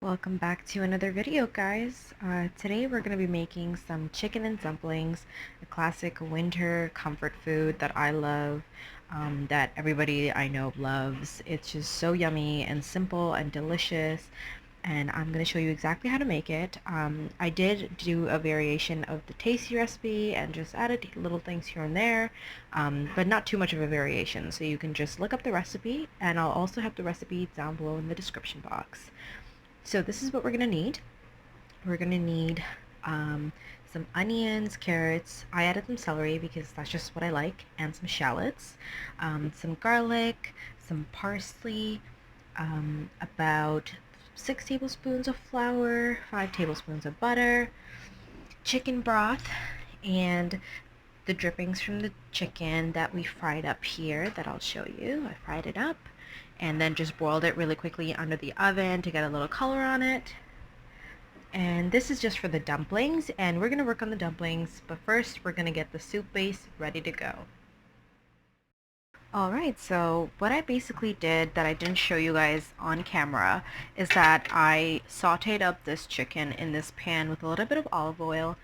Welcome back to another video, guys. Today we're going to be making some chicken and dumplings, a classic winter comfort food that I love, that everybody I know loves. It's just so yummy and simple and delicious, and I'm going to show you exactly how to make it. I did do a variation of the tasty recipe and just added little things here and there, but not too much of a variation, so you can just look up the recipe, and I'll also have the recipe down below in the description box. So this is what we're going to need. We're going to need some onions, carrots. I added some celery because that's just what I like, and some shallots, some garlic, some parsley, about 6 tablespoons of flour, 5 tablespoons of butter, chicken broth, and the drippings from the chicken that we fried up here that I'll show you. I fried it up and then just boiled it really quickly under the oven to get a little color on it. And this is just for the dumplings, and we're going to work on the dumplings, but first we're going to get the soup base ready to go. Alright, so what I basically did that I didn't show you guys on camera is that I sauteed up this chicken in this pan with a little bit of olive oil.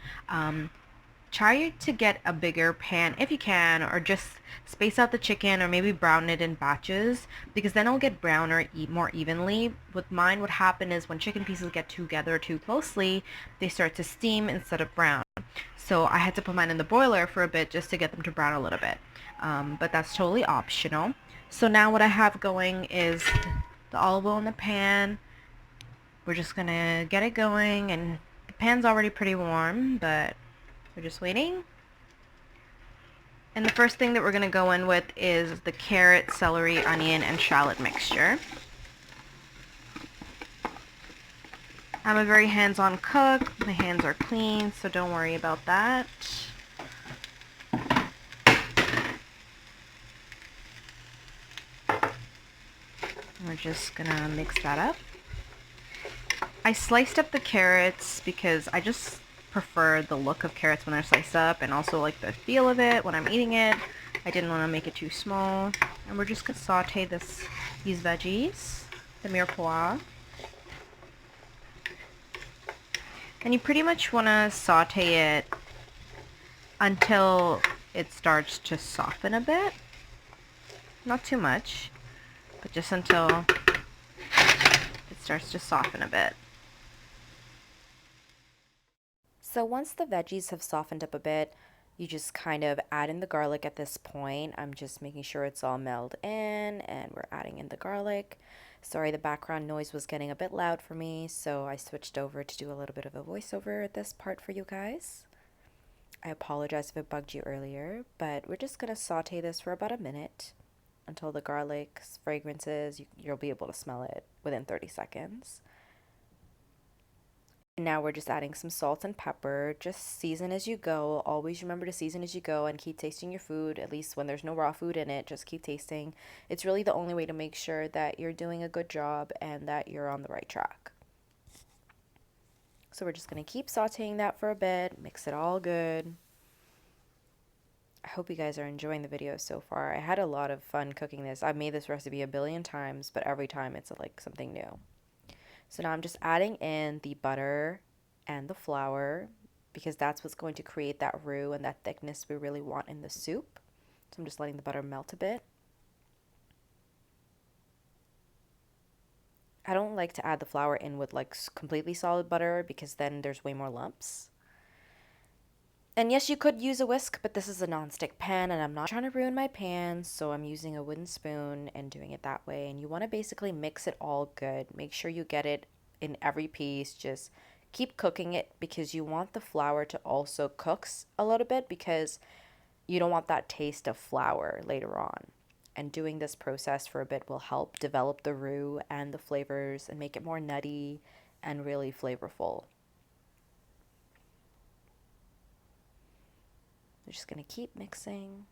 Try to get a bigger pan if you can, or just space out the chicken, or maybe brown it in batches, because then it'll get browner more evenly. With mine, what happened is when chicken pieces get together too closely, they start to steam instead of brown. So I had to put mine in the broiler for a bit just to get them to brown a little bit. But that's totally optional. So now what I have going is the olive oil in the pan. We're just gonna get it going, and the pan's already pretty warm, but we're just waiting. And the first thing that we're going to go in with is the carrot, celery, onion, and shallot mixture. I'm a very hands-on cook. My hands are clean, so don't worry about that. We're just going to mix that up. I sliced up the carrots because I just prefer the look of carrots when they're sliced up, and also like the feel of it when I'm eating it. I didn't want to make it too small. And we're just going to saute these veggies, the mirepoix. And you pretty much want to saute it until it starts to soften a bit. Not too much, but just until it starts to soften a bit. So once the veggies have softened up a bit, you just kind of add in the garlic at this point. I'm just making sure it's all melded in, and we're adding in the garlic. Sorry, the background noise was getting a bit loud for me, so I switched over to do a little bit of a voiceover at this part for you guys. I apologize if it bugged you earlier, but we're just going to saute this for about a minute until the garlic's fragrances, you'll be able to smell it within 30 seconds. Now we're just adding some salt and pepper. Just season as you go. Always remember to season as you go and keep tasting your food, at least when there's no raw food in it. Just keep tasting. It's really the only way to make sure that you're doing a good job and that you're on the right track. So we're just going to keep sauteing that for a bit, mix it all good. I hope you guys are enjoying the video so far. I had a lot of fun cooking this. I've made this recipe a billion times, but every time it's like something new. So now I'm just adding in the butter and the flour, because that's what's going to create that roux and that thickness we really want in the soup. So I'm just letting the butter melt a bit. I don't like to add the flour in with like completely solid butter, because then there's way more lumps. And yes, you could use a whisk, but this is a non-stick pan and I'm not trying to ruin my pan, so I'm using a wooden spoon and doing it that way. And you want to basically mix it all good. Make sure you get it in every piece. Just keep cooking it, because you want the flour to also cook a little bit, because you don't want that taste of flour later on. And doing this process for a bit will help develop the roux and the flavors and make it more nutty and really flavorful. I'm just going to keep mixing.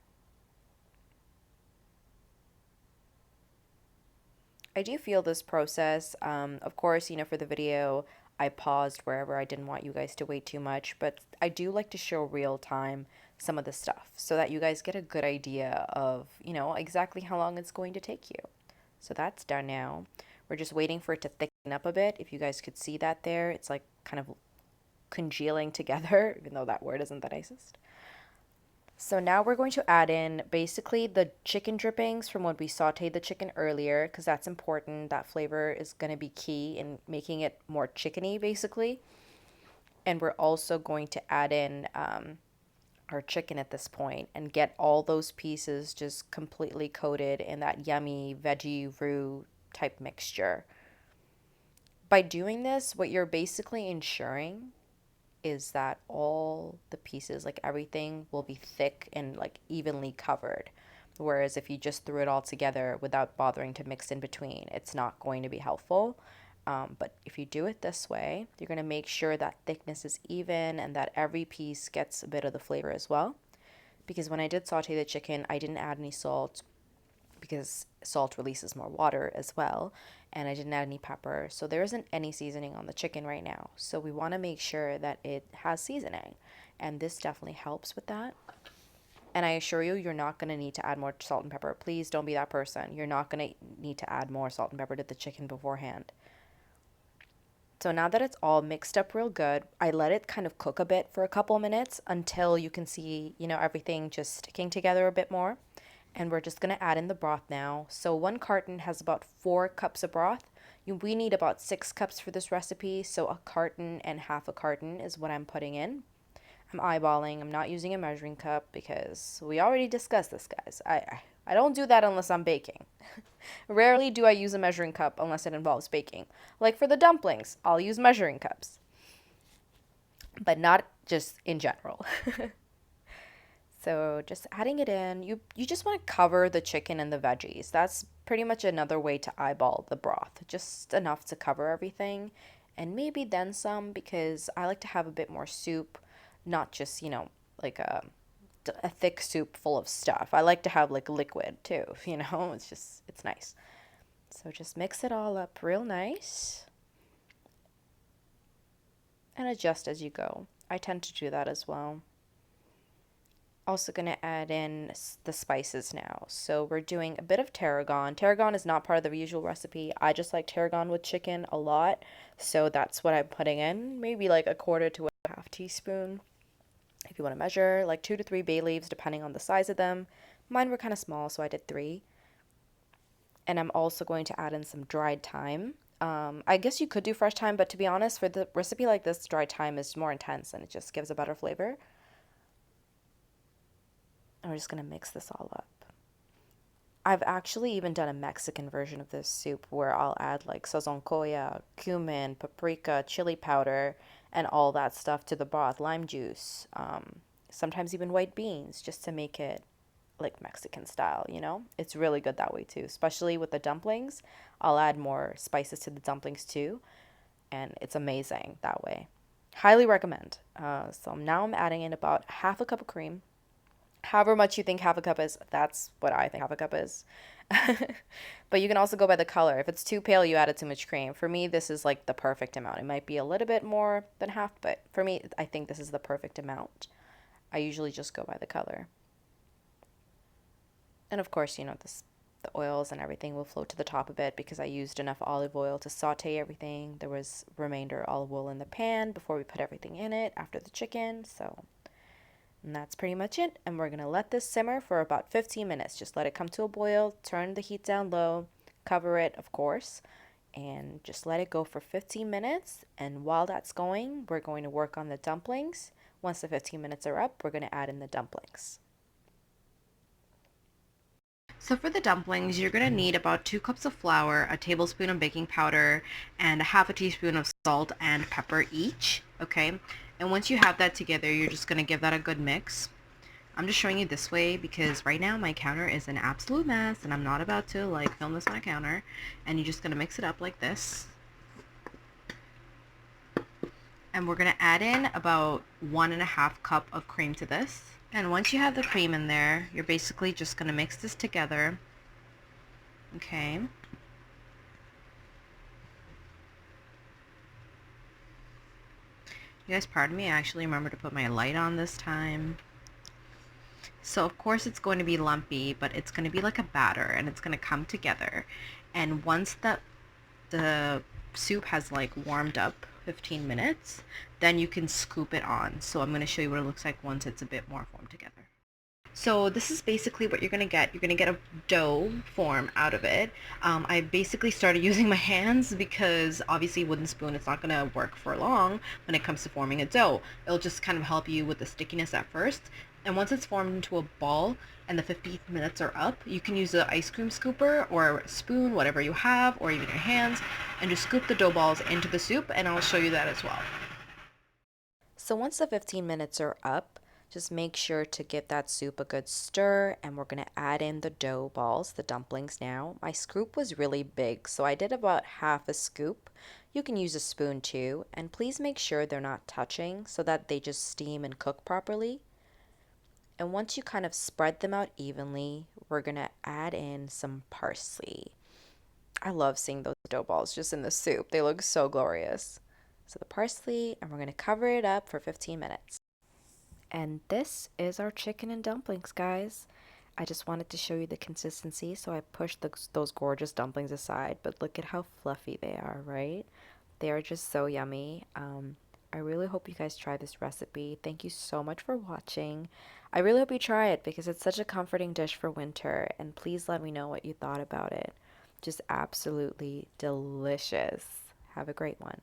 I do feel this process, of course, for the video, I paused wherever I didn't want you guys to wait too much, but I do like to show real time some of the stuff so that you guys get a good idea of, exactly how long it's going to take you. So that's done now. We're just waiting for it to thicken up a bit. If you guys could see that there, it's like kind of congealing together, even though that word isn't the nicest. So now we're going to add in basically the chicken drippings from when we sauteed the chicken earlier, because that's important. That flavor is going to be key in making it more chickeny, basically. And we're also going to add in our chicken at this point and get all those pieces just completely coated in that yummy veggie roux type mixture. By doing this, what you're basically ensuring is that all the pieces, like everything, will be thick and like evenly covered. Whereas if you just threw it all together without bothering to mix in between, it's not going to be helpful. But if you do it this way, you're going to make sure that thickness is even and that every piece gets a bit of the flavor as well. Because when I did saute the chicken, I didn't add any salt because salt releases more water as well. And I didn't add any pepper. So there isn't any seasoning on the chicken right now. So we want to make sure that it has seasoning. And this definitely helps with that. And I assure you, you're not going to need to add more salt and pepper. Please don't be that person. You're not going to need to add more salt and pepper to the chicken beforehand. So now that it's all mixed up real good, I let it kind of cook a bit for a couple minutes until you can see, everything just sticking together a bit more. And we're just going to add in the broth now. So one carton has about 4 cups of broth. We need about 6 cups for this recipe, so a carton and half a carton is what I'm putting in. I'm eyeballing. I'm not using a measuring cup because we already discussed this, guys. I don't do that unless I'm baking. Rarely do I use a measuring cup unless it involves baking. Like for the dumplings, I'll use measuring cups, but not just in general. So just adding it in, you just want to cover the chicken and the veggies. That's pretty much another way to eyeball the broth. Just enough to cover everything and maybe then some because I like to have a bit more soup, not just, like a thick soup full of stuff. I like to have like liquid too, it's nice. So just mix it all up real nice and adjust as you go. I tend to do that as well. Also going to add in the spices now. So we're doing a bit of tarragon. Tarragon is not part of the usual recipe. I just like tarragon with chicken a lot. So that's what I'm putting in. Maybe like a quarter to a half teaspoon. If you want to measure, like 2 to 3 bay leaves depending on the size of them. Mine were kind of small, so I did 3. And I'm also going to add in some dried thyme. I guess you could do fresh thyme, but to be honest, for the recipe like this, dried thyme is more intense and it just gives a better flavor. And we're just going to mix this all up. I've actually even done a Mexican version of this soup where I'll add like sazoncoya, cumin, paprika, chili powder, and all that stuff to the broth, lime juice, sometimes even white beans, just to make it like Mexican style. It's really good that way too, especially with the dumplings. I'll add more spices to the dumplings too, and it's amazing that way. Highly recommend. So now I'm adding in about half a cup of cream. However much you think half a cup is, that's what I think half a cup is. But you can also go by the color. If it's too pale, you added too much cream. For me, this is like the perfect amount. It might be a little bit more than half, but for me, I think this is the perfect amount. I usually just go by the color. And of course, the oils and everything will float to the top a bit because I used enough olive oil to saute everything. There was remainder olive oil in the pan before we put everything in it after the chicken. And that's pretty much it. And we're going to let this simmer for about 15 minutes. Just let it come to a boil, turn the heat down low, cover it, of course, and just let it go for 15 minutes. And while that's going, we're going to work on the dumplings. Once the 15 minutes are up, we're going to add in the dumplings. So for the dumplings, you're going to need about 2 cups of flour, a tablespoon of baking powder, and a half a teaspoon of salt and pepper each, okay? And once you have that together, you're just going to give that a good mix. I'm just showing you this way because right now my counter is an absolute mess and I'm not about to like film this on a counter. And you're just going to mix it up like this. And we're going to add in about 1.5 cup of cream to this. And once you have the cream in there, you're basically just going to mix this together. Okay. You guys, pardon me, I actually remember to put my light on this time. So of course it's going to be lumpy, but it's going to be like a batter and it's going to come together. And once the soup has like warmed up 15 minutes, then you can scoop it on. So I'm going to show you what it looks like once it's a bit more formed together. So this is basically what you're gonna get. You're gonna get a dough form out of it. I basically started using my hands because obviously wooden spoon it's not gonna work for long when it comes to forming a dough. It'll just kind of help you with the stickiness at first. And once it's formed into a ball and the 15 minutes are up, you can use an ice cream scooper or a spoon, whatever you have, or even your hands, and just scoop the dough balls into the soup, and I'll show you that as well. So once the 15 minutes are up, just make sure to give that soup a good stir, and we're going to add in the dough balls, the dumplings now. My scoop was really big, so I did about half a scoop. You can use a spoon too, and please make sure they're not touching so that they just steam and cook properly. And once you kind of spread them out evenly, we're going to add in some parsley. I love seeing those dough balls just in the soup. They look so glorious. So the parsley, and we're going to cover it up for 15 minutes. And this is our chicken and dumplings, guys. I just wanted to show you the consistency, so I pushed those gorgeous dumplings aside, but look at how fluffy they are, right? They are just so yummy. I really hope you guys try this recipe. Thank you so much for watching. I really hope you try it because it's such a comforting dish for winter, and please let me know what you thought about it. Just absolutely delicious. Have a great one.